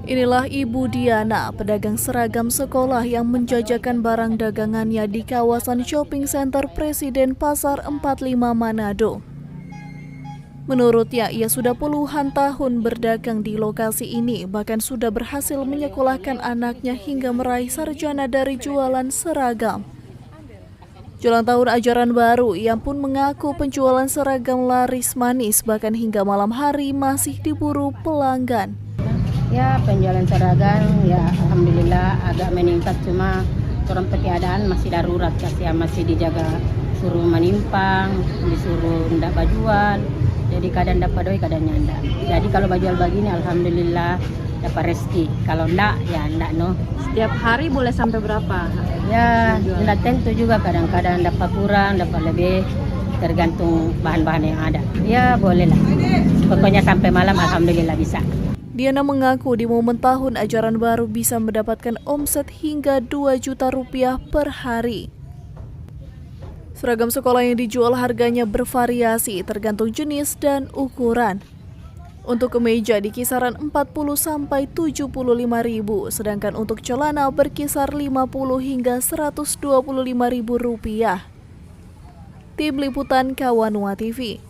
Inilah Ibu Diana, pedagang seragam sekolah yang menjajakan barang dagangannya di kawasan shopping center Presiden Pasar 45 Manado. Menurutnya, ia sudah puluhan tahun berdagang di lokasi ini, bahkan sudah berhasil menyekolahkan anaknya hingga meraih sarjana dari jualan seragam. Jelang tahun ajaran baru, ia pun mengaku penjualan seragam laris manis, bahkan hingga malam hari masih diburu pelanggan. Ya, penjualan seragam ya alhamdulillah agak meningkat, cuma orang keadaan masih darurat, masih dijaga, suruh menimpang, disuruh ndak bajual. Jadi kadang dapat doi, kadang ndak. Jadi kalau bajual begini alhamdulillah dapat rezeki. Kalau ndak ya ndak no. Setiap hari boleh sampai berapa? Ya, ndak tentu juga, kadang-kadang dapat kurang, dapat lebih, tergantung bahan-bahan yang ada. Ya, boleh lah. Pokoknya sampai malam alhamdulillah bisa. Diana mengaku di momen tahun ajaran baru bisa mendapatkan omset hingga 2 juta rupiah per hari. Seragam sekolah yang dijual harganya bervariasi tergantung jenis dan ukuran. Untuk kemeja di kisaran 40 sampai 75 ribu, sedangkan untuk celana berkisar 50 hingga 125 ribu rupiah. Tim Liputan Kawanua TV.